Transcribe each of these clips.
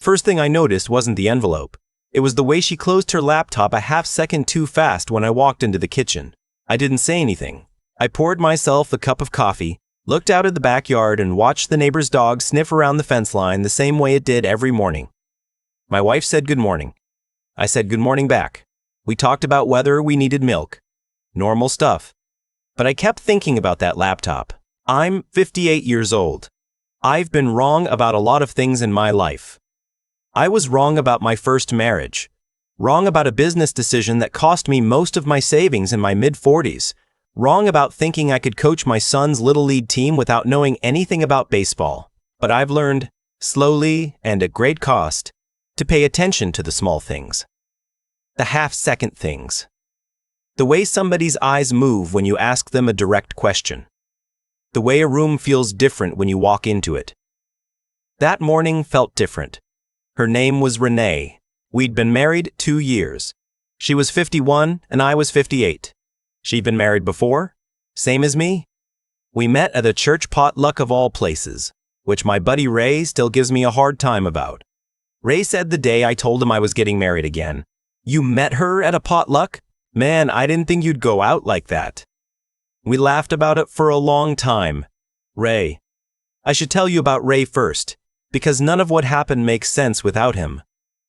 First thing I noticed wasn't the envelope. It was the way she closed her laptop a half second too fast when I walked into the kitchen. I didn't say anything. I poured myself a cup of coffee, looked out at the backyard, and watched the neighbor's dog sniff around the fence line the same way it did every morning. My wife said good morning. I said good morning back. We talked about whether we needed milk. Normal stuff. But I kept thinking about that laptop. I'm 58 years old. I've been wrong about a lot of things in my life. I was wrong about my first marriage. Wrong about a business decision that cost me most of my savings in my mid-40s. Wrong about thinking I could coach my son's Little League team without knowing anything about baseball. But I've learned, slowly and at great cost, to pay attention to the small things. The half-second things. The way somebody's eyes move when you ask them a direct question. The way a room feels different when you walk into it. That morning felt different. Her name was Renee. We'd been married 2 years. She was 51 and I was 58. She'd been married before? Same as me? We met at a church potluck of all places, which my buddy Ray still gives me a hard time about. Ray said the day I told him I was getting married again, "You met her at a potluck? Man, I didn't think you'd go out like that." We laughed about it for a long time. Ray. I should tell you about Ray first, because none of what happened makes sense without him.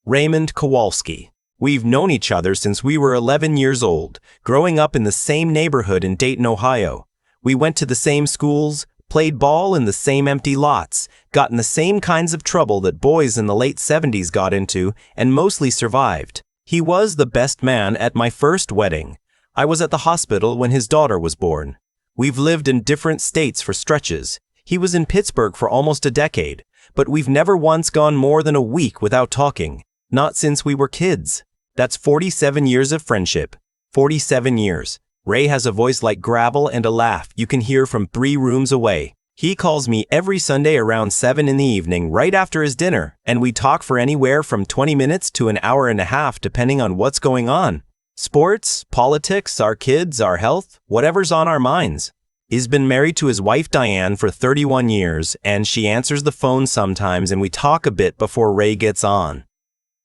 Raymond Kowalski. We've known each other since we were 11 years old, growing up in the same neighborhood in Dayton, Ohio. We went to the same schools, played ball in the same empty lots, got in the same kinds of trouble that boys in the late 70s got into, and mostly survived. He was the best man at my first wedding. I was at the hospital when his daughter was born. We've lived in different states for stretches. He was in Pittsburgh for almost a decade, but we've never once gone more than a week without talking. Not since we were kids. That's 47 years of friendship. 47 years. Ray has a voice like gravel and a laugh you can hear from 3 rooms away. He calls me every Sunday around 7 in the evening right after his dinner, and we talk for anywhere from 20 minutes to an hour and a half depending on what's going on. Sports, politics, our kids, our health, whatever's on our minds. He's been married to his wife Diane for 31 years, and she answers the phone sometimes and we talk a bit before Ray gets on.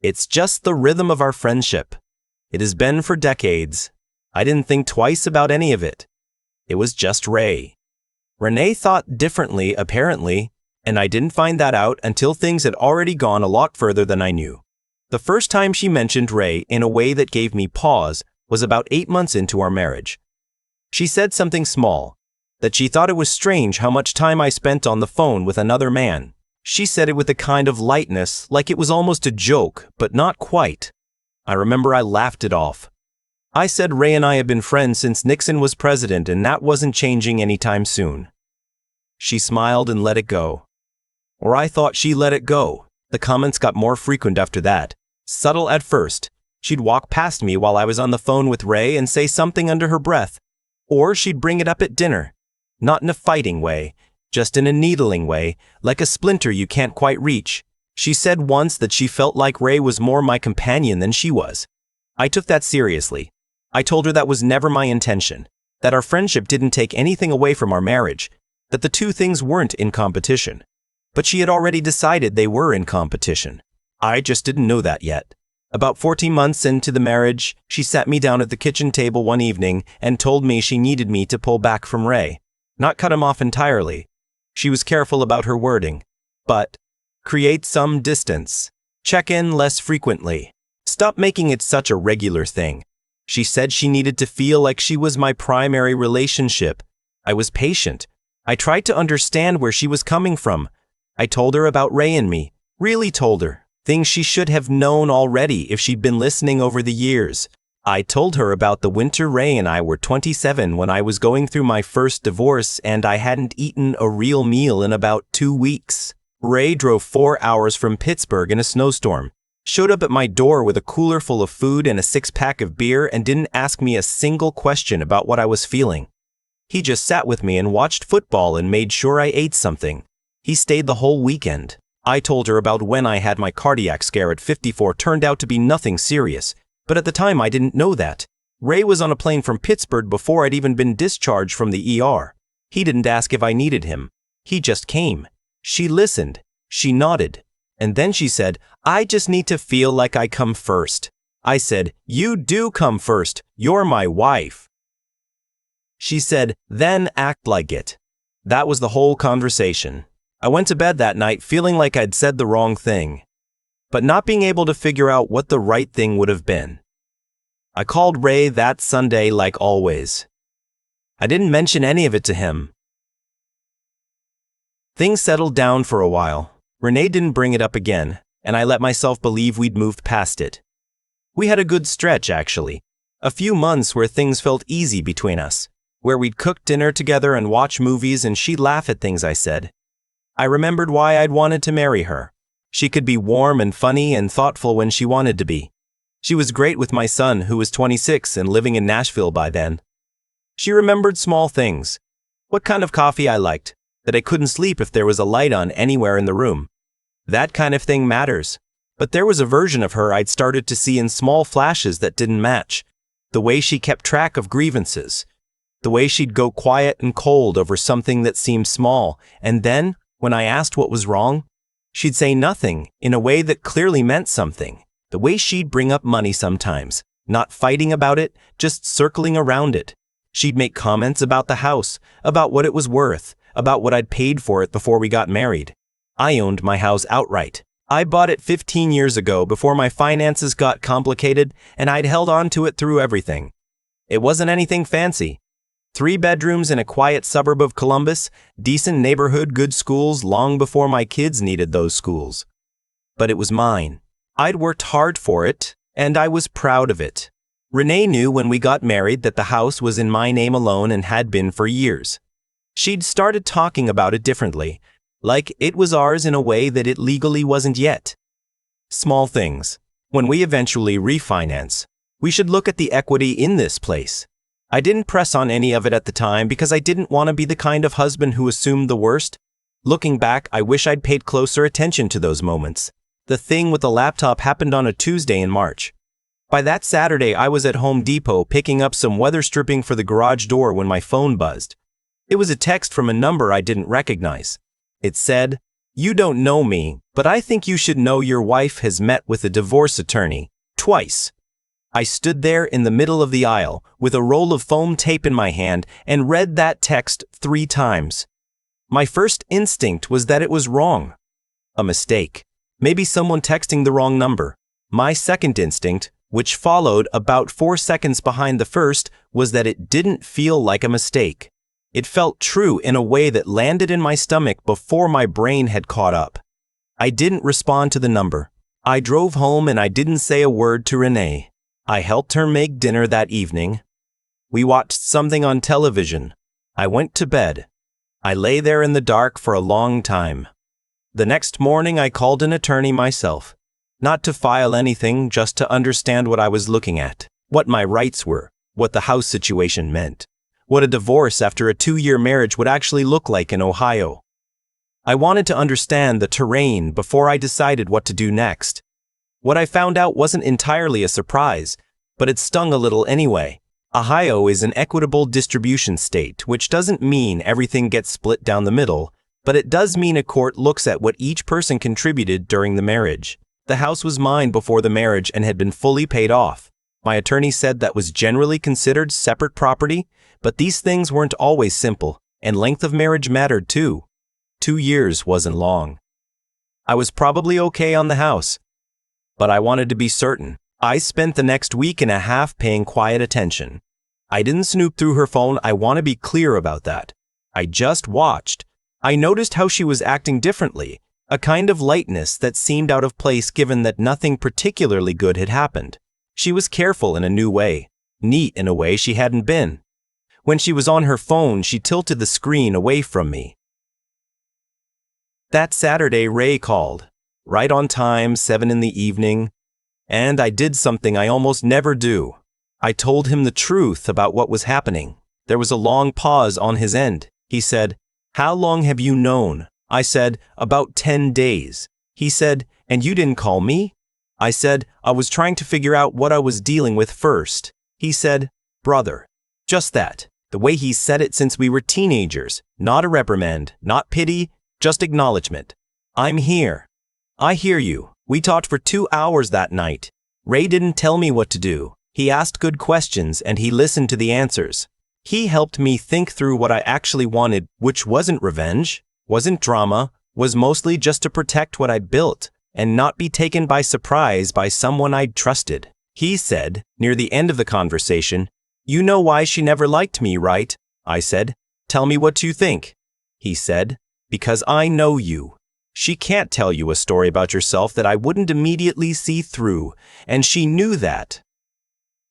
It's just the rhythm of our friendship. It has been for decades. I didn't think twice about any of it. It was just Ray. Renee thought differently, apparently, and I didn't find that out until things had already gone a lot further than I knew. The first time she mentioned Ray in a way that gave me pause was about 8 months into our marriage. She said something small, that she thought it was strange how much time I spent on the phone with another man. She said it with a kind of lightness, like it was almost a joke, but not quite. I remember I laughed it off. I said Ray and I had been friends since Nixon was president and that wasn't changing anytime soon. She smiled and let it go. Or I thought she let it go. The comments got more frequent after that. Subtle at first. She'd walk past me while I was on the phone with Ray and say something under her breath. Or she'd bring it up at dinner. Not in a fighting way, just in a needling way, like a splinter you can't quite reach. She said once that she felt like Ray was more my companion than she was. I took that seriously. I told her that was never my intention, that our friendship didn't take anything away from our marriage, that the two things weren't in competition. But she had already decided they were in competition. I just didn't know that yet. About 14 months into the marriage, she sat me down at the kitchen table one evening and told me she needed me to pull back from Ray. Not cut him off entirely. She was careful about her wording. But create some distance. Check in less frequently. Stop making it such a regular thing. She said she needed to feel like she was my primary relationship. I was patient. I tried to understand where she was coming from. I told her about Ray and me. Really told her. Things she should have known already if she'd been listening over the years. I told her about the winter Ray and I were 27 when I was going through my first divorce and I hadn't eaten a real meal in about 2 weeks. Ray drove 4 hours from Pittsburgh in a snowstorm, showed up at my door with a cooler full of food and a 6-pack of beer and didn't ask me a single question about what I was feeling. He just sat with me and watched football and made sure I ate something. He stayed the whole weekend. I told her about when I had my cardiac scare at 54 turned out to be nothing serious, but at the time I didn't know that. Ray was on a plane from Pittsburgh before I'd even been discharged from the ER. He didn't ask if I needed him. He just came. She listened. She nodded. And then she said, I just need to feel like I come first. I said, you do come first. You're my wife. She said, then act like it. That was the whole conversation. I went to bed that night feeling like I'd said the wrong thing, but not being able to figure out what the right thing would have been. I called Ray that Sunday like always. I didn't mention any of it to him. Things settled down for a while. Renee didn't bring it up again, and I let myself believe we'd moved past it. We had a good stretch, actually. A few months where things felt easy between us, where we'd cook dinner together and watch movies and she'd laugh at things I said. I remembered why I'd wanted to marry her. She could be warm and funny and thoughtful when she wanted to be. She was great with my son, who was 26 and living in Nashville by then. She remembered small things. What kind of coffee I liked, that I couldn't sleep if there was a light on anywhere in the room. That kind of thing matters. But there was a version of her I'd started to see in small flashes that didn't match. The way she kept track of grievances. The way she'd go quiet and cold over something that seemed small, and then, when I asked what was wrong, she'd say nothing in a way that clearly meant something. The way she'd bring up money sometimes, not fighting about it, just circling around it. She'd make comments about the house, about what it was worth, about what I'd paid for it before we got married. I owned my house outright. I bought it 15 years ago before my finances got complicated, and I'd held on to it through everything. It wasn't anything fancy. 3 bedrooms in a quiet suburb of Columbus, decent neighborhood, good schools long before my kids needed those schools. But it was mine. I'd worked hard for it, and I was proud of it. Renee knew when we got married that the house was in my name alone and had been for years. She'd started talking about it differently, like it was ours in a way that it legally wasn't yet. Small things. When we eventually refinance, we should look at the equity in this place. I didn't press on any of it at the time because I didn't want to be the kind of husband who assumed the worst. Looking back, I wish I'd paid closer attention to those moments. The thing with the laptop happened on a Tuesday in March. By that Saturday, I was at Home Depot picking up some weather stripping for the garage door when my phone buzzed. It was a text from a number I didn't recognize. It said, "You don't know me, but I think you should know your wife has met with a divorce attorney, twice." I stood there in the middle of the aisle with a roll of foam tape in my hand and read that text 3 times. My first instinct was that it was wrong. A mistake. Maybe someone texting the wrong number. My second instinct, which followed about 4 seconds behind the first, was that it didn't feel like a mistake. It felt true in a way that landed in my stomach before my brain had caught up. I didn't respond to the number. I drove home and I didn't say a word to Renee. I helped her make dinner that evening. We watched something on television. I went to bed. I lay there in the dark for a long time. The next morning I called an attorney myself. Not to file anything, just to understand what I was looking at, what my rights were, what the house situation meant, what a divorce after a 2-year marriage would actually look like in Ohio. I wanted to understand the terrain before I decided what to do next. What I found out wasn't entirely a surprise, but it stung a little anyway. Ohio is an equitable distribution state, which doesn't mean everything gets split down the middle, but it does mean a court looks at what each person contributed during the marriage. The house was mine before the marriage and had been fully paid off. My attorney said that was generally considered separate property, but these things weren't always simple, and length of marriage mattered too. 2 years wasn't long. I was probably okay on the house, but I wanted to be certain. I spent the next week and a half paying quiet attention. I didn't snoop through her phone. I want to be clear about that. I just watched. I noticed how she was acting differently, a kind of lightness that seemed out of place given that nothing particularly good had happened. She was careful in a new way, neat in a way she hadn't been. When she was on her phone, she tilted the screen away from me. That Saturday, Ray called, right on time, 7 in the evening, and I did something I almost never do. I told him the truth about what was happening. There was a long pause on his end. He said, "How long have you known?" I said, "About 10 days. He said, "And you didn't call me?" I said, "I was trying to figure out what I was dealing with first." He said, "Brother." Just that. The way he said it since we were teenagers. Not a reprimand, not pity, just acknowledgement. "I'm here." I hear you. We talked for 2 hours that night. Ray didn't tell me what to do. He asked good questions and he listened to the answers. He helped me think through what I actually wanted, which wasn't revenge, wasn't drama, was mostly just to protect what I built and not be taken by surprise by someone I'd trusted. He said, near the end of the conversation, "You know why she never liked me, right?" I said. "Tell me what you think." He said, "Because I know you. She can't tell you a story about yourself that I wouldn't immediately see through, and she knew that."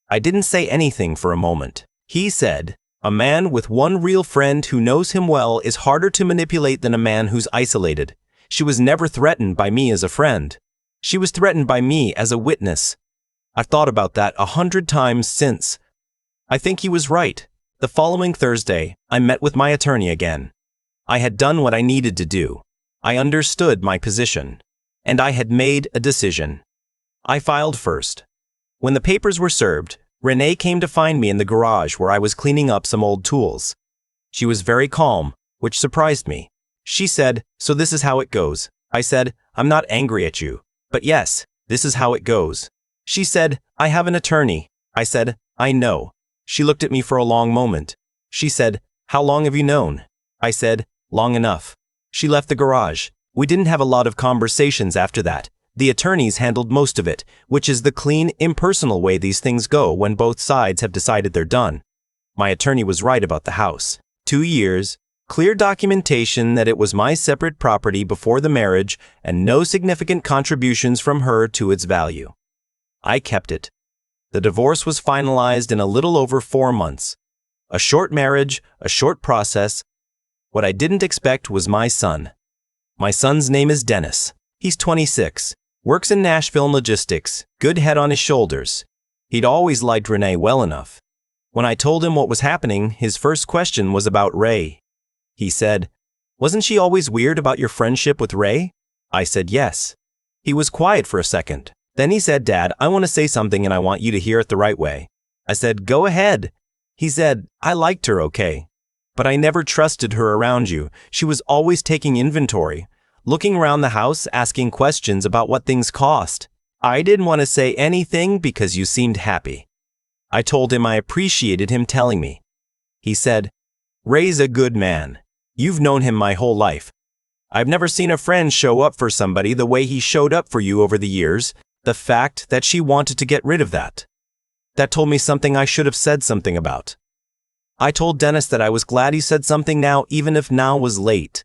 I didn't say anything for a moment. He said, "A man with one real friend who knows him well is harder to manipulate than a man who's isolated. She was never threatened by me as a friend. She was threatened by me as a witness." I've thought about that 100 times since. I think he was right. The following Thursday, I met with my attorney again. I had done what I needed to do. I understood my position. And I had made a decision. I filed first. When the papers were served, Renee came to find me in the garage where I was cleaning up some old tools. She was very calm, which surprised me. She said, "So this is how it goes." I said, "I'm not angry at you, but yes, this is how it goes." She said, "I have an attorney." I said, "I know." She looked at me for a long moment. She said, "How long have you known?" I said, "Long enough." She left the garage. We didn't have a lot of conversations after that. The attorneys handled most of it, which is the clean, impersonal way these things go when both sides have decided they're done. My attorney was right about the house. 2 years, clear documentation that it was my separate property before the marriage, and no significant contributions from her to its value. I kept it. The divorce was finalized in a little over 4 months. A short marriage, a short process. What I didn't expect was my son. My son's name is Dennis. He's 26, works in Nashville logistics, good head on his shoulders. He'd always liked Renee well enough. When I told him what was happening, his first question was about Ray. He said, "Wasn't she always weird about your friendship with Ray?" I said yes. He was quiet for a second. Then he said, "Dad, I want to say something and I want you to hear it the right way." I said, "Go ahead." He said, "I liked her okay, but I never trusted her around you. She was always taking inventory, looking around the house, asking questions about what things cost. I didn't want to say anything because you seemed happy." I told him I appreciated him telling me. He said, "Ray's a good man. You've known him my whole life. I've never seen a friend show up for somebody the way he showed up for you over the years. The fact that she wanted to get rid of that. That told me something I should have said something about." I told Dennis that I was glad he said something now, even if now was late.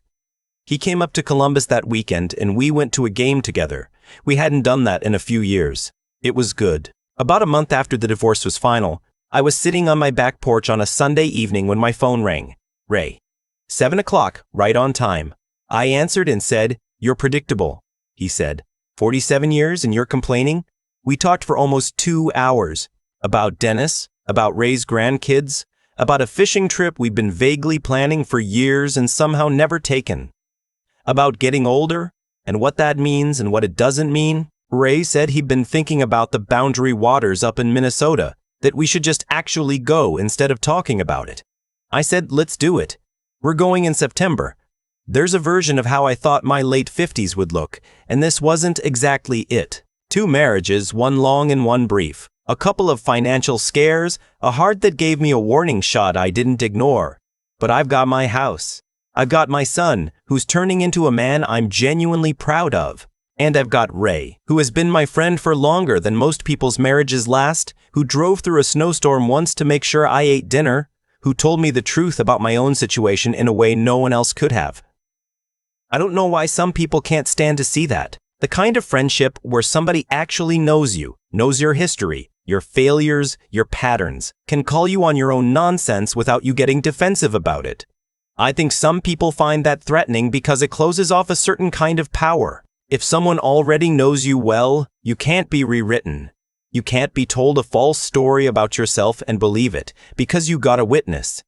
He came up to Columbus that weekend and we went to a game together. We hadn't done that in a few years. It was good. About a month after the divorce was final, I was sitting on my back porch on a Sunday evening when my phone rang. "Ray. 7 o'clock, right on time." I answered and said, "You're predictable." He said, 47 years and you're complaining?" We talked for almost 2 hours. About Dennis, about Ray's grandkids, about a fishing trip we'd been vaguely planning for years and somehow never taken. About getting older, and what that means and what it doesn't mean. Ray said he'd been thinking about the Boundary Waters up in Minnesota, that we should just actually go instead of talking about it. I said, "Let's do it. We're going in September." There's a version of how I thought my late 50s would look, and this wasn't exactly it. 2 marriages, one long and one brief. A couple of financial scares, a heart that gave me a warning shot I didn't ignore. But I've got my house. I've got my son, who's turning into a man I'm genuinely proud of. And I've got Ray, who has been my friend for longer than most people's marriages last, who drove through a snowstorm once to make sure I ate dinner, who told me the truth about my own situation in a way no one else could have. I don't know why some people can't stand to see that. The kind of friendship where somebody actually knows you, knows your history, your failures, your patterns, can call you on your own nonsense without you getting defensive about it. I think some people find that threatening because it closes off a certain kind of power. If someone already knows you well, you can't be rewritten. You can't be told a false story about yourself and believe it, because you got a witness.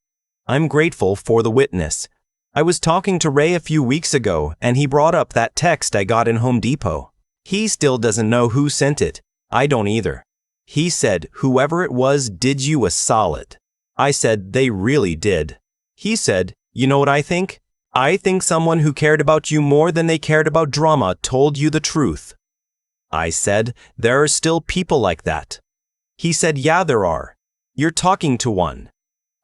I'm grateful for the witness. I was talking to Ray a few weeks ago, and he brought up that text I got in Home Depot. He still doesn't know who sent it. I don't either. He said whoever it was did you a solid. I said they really did. He said, "You know what I think? I think someone who cared about you more than they cared about drama told you the truth. I said, there are still people like that. He said, yeah, there are. You're talking to one.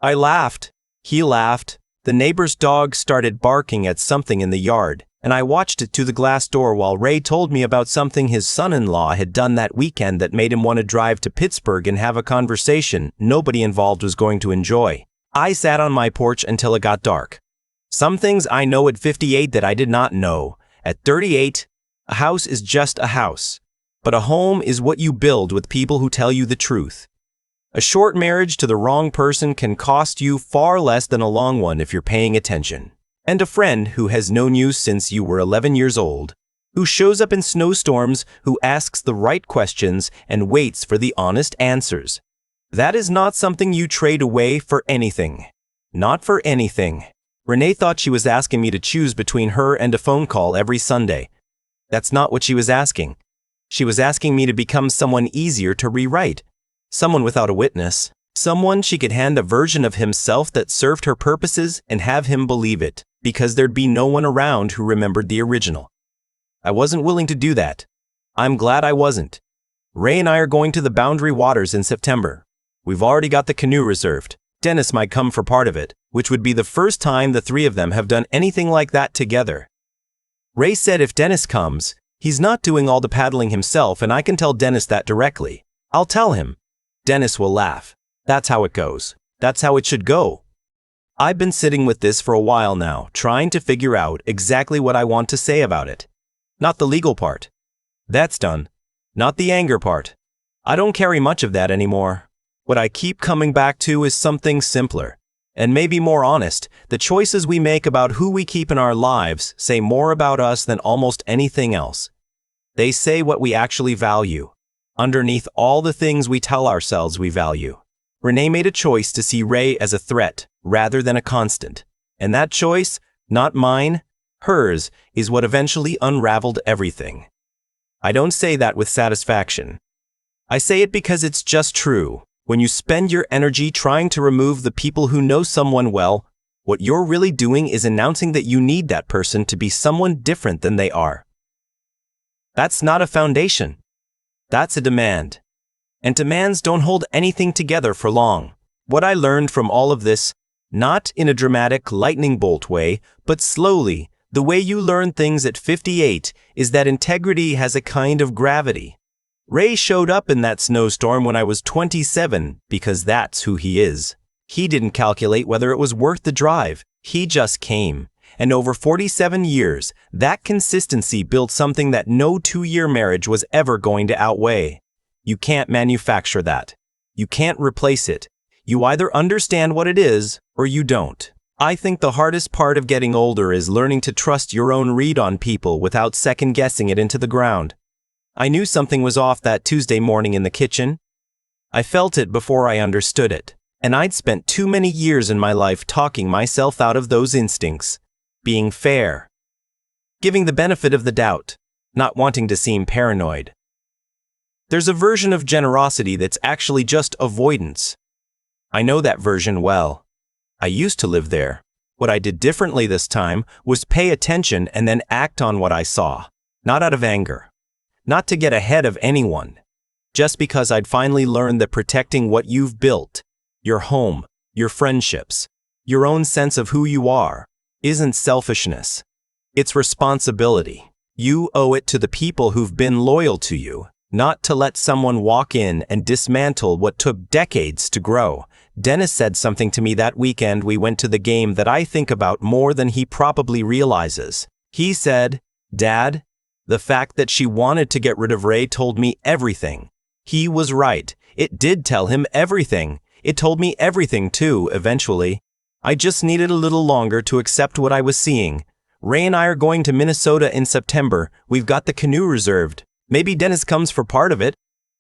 I laughed. He laughed. The neighbor's dog started barking at something in the yard, and I watched it to the glass door while Ray told me about something his son-in-law had done that weekend that made him want to drive to Pittsburgh and have a conversation nobody involved was going to enjoy. I sat on my porch until it got dark. Some things I know at 58 that I did not know. At 38, a house is just a house, but a home is what you build with people who tell you the truth. A short marriage to the wrong person can cost you far less than a long one if you're paying attention. And a friend who has known you since you were 11 years old, who shows up in snowstorms, who asks the right questions and waits for the honest answers. That is not something you trade away for anything. Not for anything. Renee thought she was asking me to choose between her and a phone call every Sunday. That's not what she was asking. She was asking me to become someone easier to rewrite. Someone without a witness. Someone she could hand a version of himself that served her purposes and have him believe it, because there'd be no one around who remembered the original. I wasn't willing to do that. I'm glad I wasn't. Ray and I are going to the Boundary Waters in September. We've already got the canoe reserved. Dennis might come for part of it, which would be the first time the three of them have done anything like that together. Ray said if Dennis comes, he's not doing all the paddling himself, and I can tell Dennis that directly. I'll tell him. Dennis will laugh. That's how it goes. That's how it should go. I've been sitting with this for a while now, trying to figure out exactly what I want to say about it. Not the legal part. That's done. Not the anger part. I don't carry much of that anymore. What I keep coming back to is something simpler, and maybe more honest. The choices we make about who we keep in our lives say more about us than almost anything else. They say what we actually value, underneath all the things we tell ourselves we value. Renee made a choice to see Ray as a threat rather than a constant, and that choice, not mine, hers, is what eventually unraveled everything. I don't say that with satisfaction. I say it because it's just true. When you spend your energy trying to remove the people who know someone well, what you're really doing is announcing that you need that person to be someone different than they are. That's not a foundation. That's a demand. And demands don't hold anything together for long. What I learned from all of this, not in a dramatic lightning bolt way, but slowly, the way you learn things at 58, is that integrity has a kind of gravity. Ray showed up in that snowstorm when I was 27 because that's who he is. He didn't calculate whether it was worth the drive. He just came. And over 47 years, that consistency built something that no 2-year marriage was ever going to outweigh. You can't manufacture that. You can't replace it. You either understand what it is or you don't. I think the hardest part of getting older is learning to trust your own read on people without second-guessing it into the ground. I knew something was off that Tuesday morning in the kitchen. I felt it before I understood it, and I'd spent too many years in my life talking myself out of those instincts, being fair, giving the benefit of the doubt, not wanting to seem paranoid. There's a version of generosity that's actually just avoidance. I know that version well. I used to live there. What I did differently this time was pay attention and then act on what I saw, not out of anger. Not to get ahead of anyone, just because I'd finally learned that protecting what you've built, your home, your friendships, your own sense of who you are, isn't selfishness. It's responsibility. You owe it to the people who've been loyal to you, not to let someone walk in and dismantle what took decades to grow. Dennis said something to me that weekend we went to the game that I think about more than he probably realizes. He said, "Dad, the fact that she wanted to get rid of Ray told me everything." He was right. It did tell him everything. It told me everything too, eventually. I just needed a little longer to accept what I was seeing. Ray and I are going to Minnesota in September. We've got the canoe reserved. Maybe Dennis comes for part of it.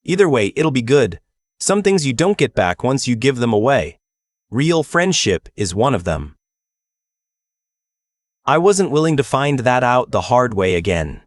Either way, it'll be good. Some things you don't get back once you give them away. Real friendship is one of them. I wasn't willing to find that out the hard way again.